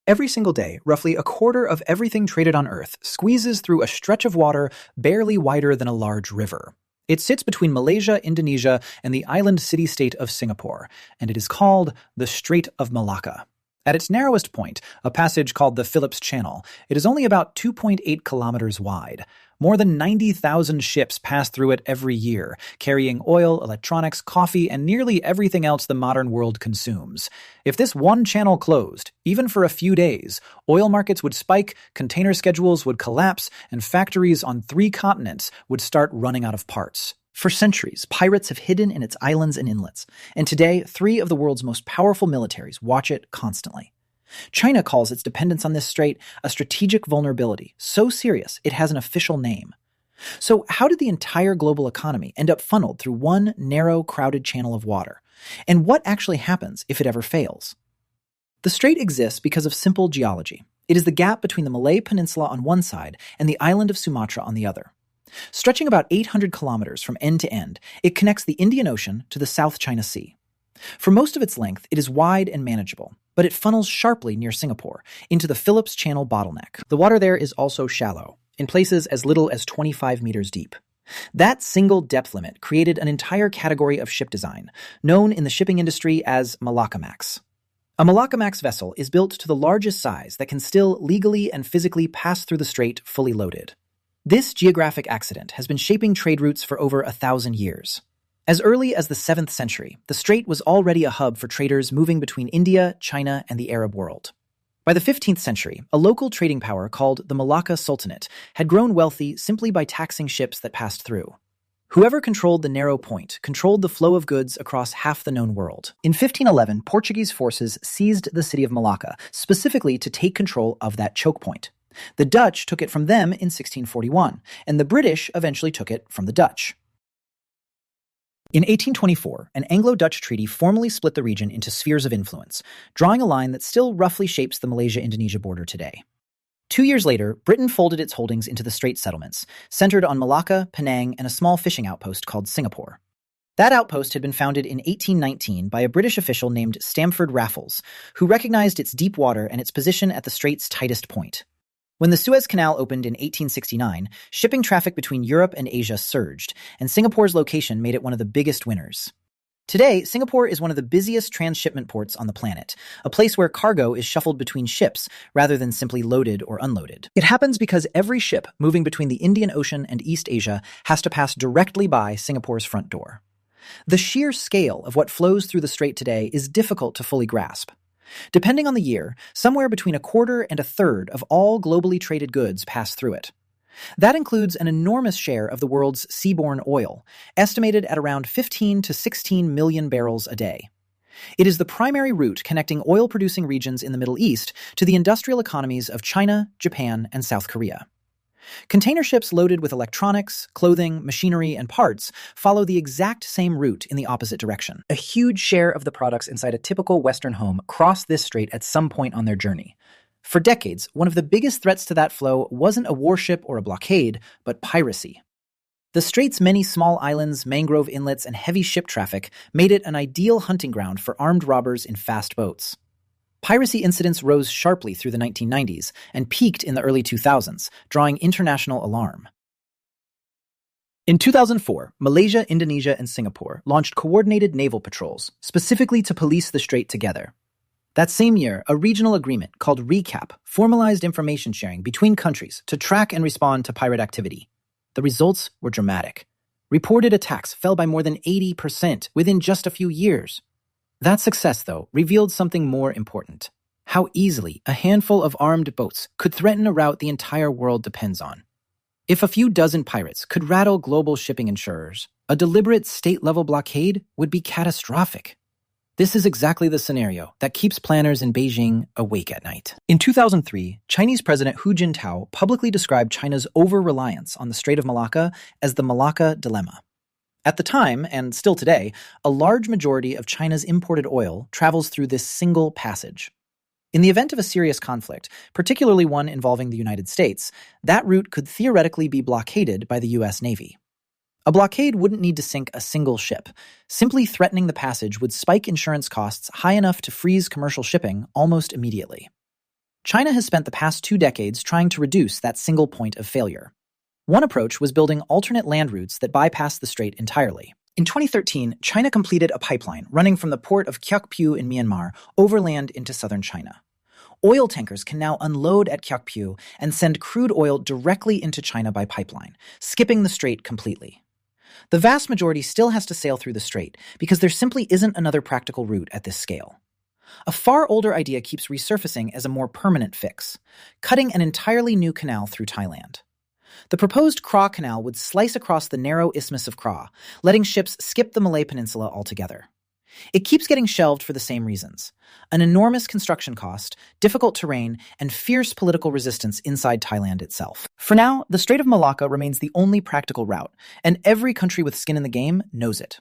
Every single day, roughly a quarter of everything traded on Earth squeezes through a stretch of water barely wider than a large river. It sits between Malaysia, Indonesia, and the island city-state of Singapore, and it is called the Strait of Malacca. At its narrowest point, a passage called the Phillips Channel, it is only about 2.8 kilometers wide. More than 90,000 ships pass through it every year, carrying oil, electronics, coffee, and nearly everything else the modern world consumes. If this one channel closed, even for a few days, oil markets would spike, container schedules would collapse, and factories on 3 continents would start running out of parts. For centuries, pirates have hidden in its islands and inlets, and today 3 of the world's most powerful militaries watch it constantly. China calls its dependence on this strait a strategic vulnerability, so serious it has an official name. So how did the entire global economy end up funneled through one narrow, crowded channel of water? And what actually happens if it ever fails? The strait exists because of simple geology. It is the gap between the Malay Peninsula on one side and the island of Sumatra on the other. Stretching about 800 kilometers from end to end, it connects the Indian Ocean to the South China Sea. For most of its length, it is wide and manageable, but it funnels sharply near Singapore into the Phillips Channel bottleneck. The water there is also shallow, in places as little as 25 meters deep. That single depth limit created an entire category of ship design, known in the shipping industry as Malacca Max. A Malacca Max vessel is built to the largest size that can still legally and physically pass through the strait fully loaded. This geographic accident has been shaping trade routes for over 1,000 years. As early as the 7th century, the strait was already a hub for traders moving between India, China, and the Arab world. By the 15th century, a local trading power called the Malacca Sultanate had grown wealthy simply by taxing ships that passed through. Whoever controlled the narrow point controlled the flow of goods across half the known world. In 1511, Portuguese forces seized the city of Malacca, specifically to take control of that chokepoint. The Dutch took it from them in 1641, and the British eventually took it from the Dutch. In 1824, an Anglo-Dutch treaty formally split the region into spheres of influence, drawing a line that still roughly shapes the Malaysia-Indonesia border today. 2 years later, Britain folded its holdings into the Strait settlements, centered on Malacca, Penang, and a small fishing outpost called Singapore. That outpost had been founded in 1819 by a British official named Stamford Raffles, who recognized its deep water and its position at the strait's tightest point. When the Suez Canal opened in 1869, shipping traffic between Europe and Asia surged, and Singapore's location made it one of the biggest winners. Today, Singapore is one of the busiest transshipment ports on the planet, a place where cargo is shuffled between ships rather than simply loaded or unloaded. It happens because every ship moving between the Indian Ocean and East Asia has to pass directly by Singapore's front door. The sheer scale of what flows through the strait today is difficult to fully grasp. Depending on the year, somewhere between a quarter and a third of all globally traded goods pass through it. That includes an enormous share of the world's seaborne oil, estimated at around 15 to 16 million barrels a day. It is the primary route connecting oil-producing regions in the Middle East to the industrial economies of China, Japan, and South Korea. Container ships loaded with electronics, clothing, machinery, and parts follow the exact same route in the opposite direction. A huge share of the products inside a typical Western home cross this strait at some point on their journey. For decades, one of the biggest threats to that flow wasn't a warship or a blockade, but piracy. The strait's many small islands, mangrove inlets, and heavy ship traffic made it an ideal hunting ground for armed robbers in fast boats. Piracy incidents rose sharply through the 1990s and peaked in the early 2000s, drawing international alarm. In 2004, Malaysia, Indonesia, and Singapore launched coordinated naval patrols, specifically to police the strait together. That same year, a regional agreement called RECAP formalized information sharing between countries to track and respond to pirate activity. The results were dramatic. Reported attacks fell by more than 80% within just a few years. That success, though, revealed something more important: how easily a handful of armed boats could threaten a route the entire world depends on. If a few dozen pirates could rattle global shipping insurers, a deliberate state-level blockade would be catastrophic. This is exactly the scenario that keeps planners in Beijing awake at night. In 2003, Chinese President Hu Jintao publicly described China's over-reliance on the Strait of Malacca as the Malacca Dilemma. At the time, and still today, a large majority of China's imported oil travels through this single passage. In the event of a serious conflict, particularly one involving the United States, that route could theoretically be blockaded by the U.S. Navy. A blockade wouldn't need to sink a single ship. Simply threatening the passage would spike insurance costs high enough to freeze commercial shipping almost immediately. China has spent the past 2 decades trying to reduce that single point of failure. One approach was building alternate land routes that bypass the strait entirely. In 2013, China completed a pipeline running from the port of Chokepoint in Myanmar overland into southern China. Oil tankers can now unload at Chokepoint and send crude oil directly into China by pipeline, skipping the strait completely. The vast majority still has to sail through the strait because there simply isn't another practical route at this scale. A far older idea keeps resurfacing as a more permanent fix, cutting an entirely new canal through Thailand. The proposed Kra Canal would slice across the narrow isthmus of Kra, letting ships skip the Malay Peninsula altogether. It keeps getting shelved for the same reasons: an enormous construction cost, difficult terrain, and fierce political resistance inside Thailand itself. For now, the Strait of Malacca remains the only practical route, and every country with skin in the game knows it.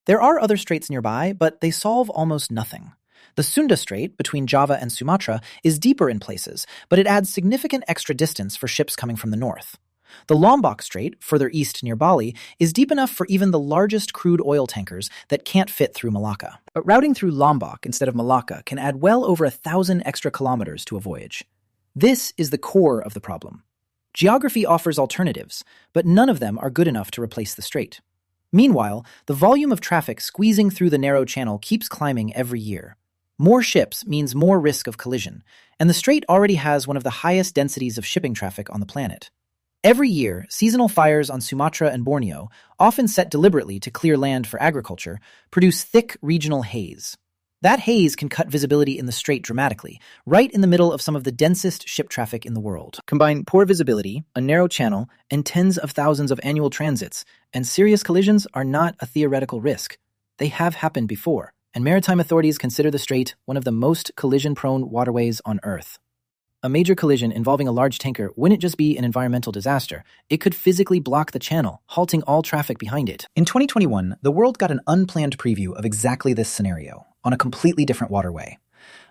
There are other straits nearby, but they solve almost nothing. The Sunda Strait, between Java and Sumatra, is deeper in places, but it adds significant extra distance for ships coming from the north. The Lombok Strait, further east near Bali, is deep enough for even the largest crude oil tankers that can't fit through Malacca. But routing through Lombok instead of Malacca can add well over 1,000 extra kilometers to a voyage. This is the core of the problem. Geography offers alternatives, but none of them are good enough to replace the strait. Meanwhile, the volume of traffic squeezing through the narrow channel keeps climbing every year. More ships means more risk of collision, and the strait already has one of the highest densities of shipping traffic on the planet. Every year, seasonal fires on Sumatra and Borneo, often set deliberately to clear land for agriculture, produce thick regional haze. That haze can cut visibility in the strait dramatically, right in the middle of some of the densest ship traffic in the world. Combine poor visibility, a narrow channel, and tens of thousands of annual transits, and serious collisions are not a theoretical risk. They have happened before, and maritime authorities consider the strait one of the most collision-prone waterways on Earth. A major collision involving a large tanker wouldn't just be an environmental disaster. It could physically block the channel, halting all traffic behind it. In 2021, the world got an unplanned preview of exactly this scenario, on a completely different waterway.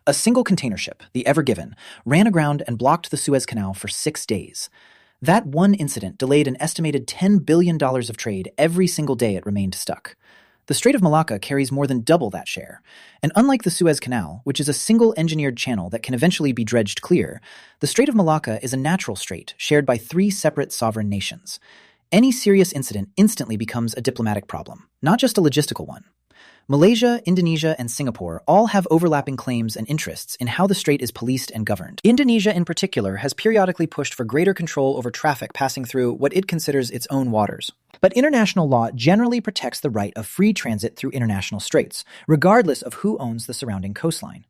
A single container ship, the Ever Given, ran aground and blocked the Suez Canal for 6 days. That one incident delayed an estimated $10 billion of trade every single day it remained stuck. The Strait of Malacca carries more than double that share, and unlike the Suez Canal, which is a single engineered channel that can eventually be dredged clear, the Strait of Malacca is a natural strait shared by 3 separate sovereign nations. Any serious incident instantly becomes a diplomatic problem, not just a logistical one. Malaysia, Indonesia, and Singapore all have overlapping claims and interests in how the strait is policed and governed. Indonesia in particular has periodically pushed for greater control over traffic passing through what it considers its own waters. But international law generally protects the right of free transit through international straits, regardless of who owns the surrounding coastline.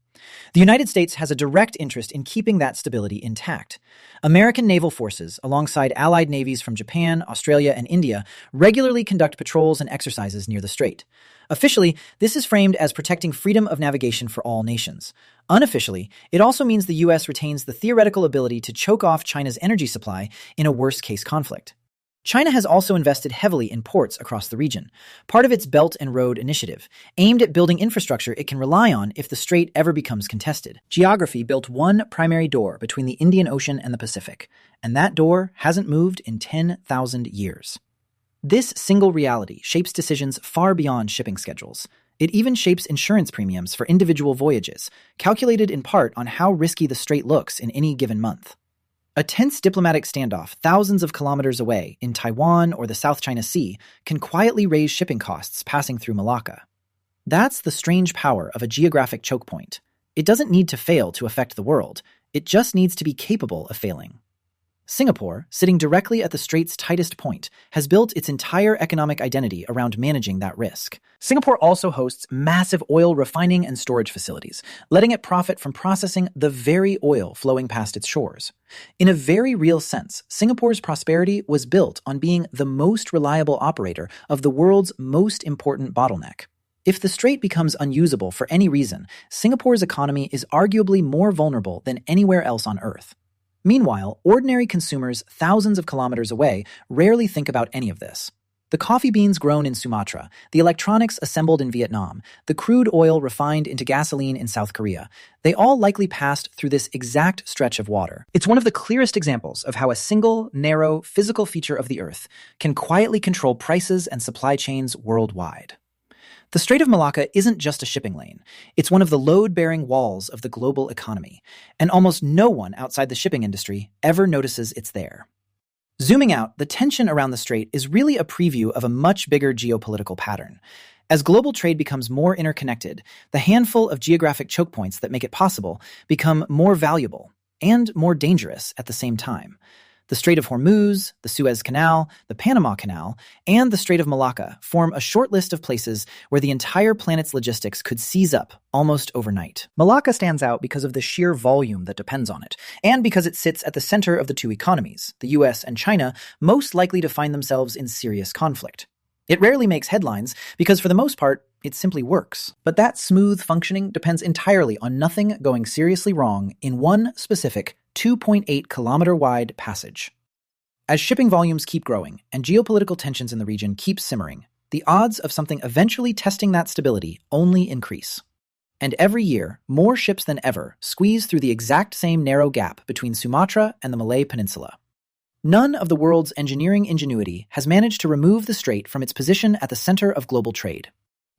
The United States has a direct interest in keeping that stability intact. American naval forces, alongside allied navies from Japan, Australia, and India, regularly conduct patrols and exercises near the strait. Officially, this is framed as protecting freedom of navigation for all nations. Unofficially, it also means the U.S. retains the theoretical ability to choke off China's energy supply in a worst-case conflict. China has also invested heavily in ports across the region, part of its Belt and Road Initiative, aimed at building infrastructure it can rely on if the strait ever becomes contested. Geography built one primary door between the Indian Ocean and the Pacific, and that door hasn't moved in 10,000 years. This single reality shapes decisions far beyond shipping schedules. It even shapes insurance premiums for individual voyages, calculated in part on how risky the strait looks in any given month. A tense diplomatic standoff thousands of kilometers away in Taiwan or the South China Sea can quietly raise shipping costs passing through Malacca. That's the strange power of a geographic choke point. It doesn't need to fail to affect the world. It just needs to be capable of failing. Singapore, sitting directly at the strait's tightest point, has built its entire economic identity around managing that risk. Singapore also hosts massive oil refining and storage facilities, letting it profit from processing the very oil flowing past its shores. In a very real sense, Singapore's prosperity was built on being the most reliable operator of the world's most important bottleneck. If the strait becomes unusable for any reason, Singapore's economy is arguably more vulnerable than anywhere else on Earth. Meanwhile, ordinary consumers thousands of kilometers away rarely think about any of this. The coffee beans grown in Sumatra, the electronics assembled in Vietnam, the crude oil refined into gasoline in South Korea, they all likely passed through this exact stretch of water. It's one of the clearest examples of how a single, narrow, physical feature of the Earth can quietly control prices and supply chains worldwide. The Strait of Malacca isn't just a shipping lane. It's one of the load-bearing walls of the global economy, and almost no one outside the shipping industry ever notices it's there. Zooming out, the tension around the strait is really a preview of a much bigger geopolitical pattern. As global trade becomes more interconnected, the handful of geographic choke points that make it possible become more valuable and more dangerous at the same time. The Strait of Hormuz, the Suez Canal, the Panama Canal, and the Strait of Malacca form a short list of places where the entire planet's logistics could seize up almost overnight. Malacca stands out because of the sheer volume that depends on it, and because it sits at the center of the two economies, the US and China, most likely to find themselves in serious conflict. It rarely makes headlines because, for the most part, it simply works. But that smooth functioning depends entirely on nothing going seriously wrong in one specific 2.8-kilometer-wide passage. As shipping volumes keep growing and geopolitical tensions in the region keep simmering, the odds of something eventually testing that stability only increase. And every year, more ships than ever squeeze through the exact same narrow gap between Sumatra and the Malay Peninsula. None of the world's engineering ingenuity has managed to remove the strait from its position at the center of global trade.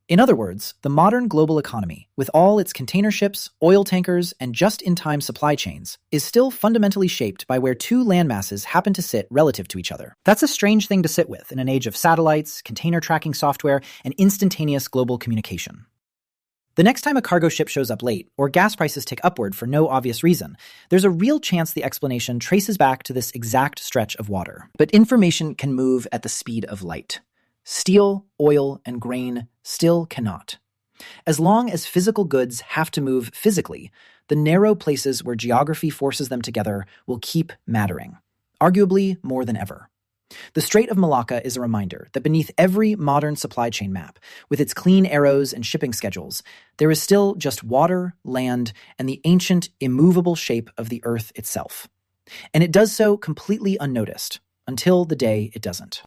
In other words, the modern global economy, with all its container ships, oil tankers, and just-in-time supply chains, is still fundamentally shaped by where two landmasses happen to sit relative to each other. That's a strange thing to sit with in an age of satellites, container tracking software, and instantaneous global communication. The next time a cargo ship shows up late, or gas prices tick upward for no obvious reason, there's a real chance the explanation traces back to this exact stretch of water. But information can move at the speed of light. Steel, oil, and grain still cannot. As long as physical goods have to move physically, the narrow places where geography forces them together will keep mattering, arguably more than ever. The Strait of Malacca is a reminder that beneath every modern supply chain map, with its clean arrows and shipping schedules, there is still just water, land, and the ancient, immovable shape of the Earth itself. And it does so completely unnoticed, until the day it doesn't.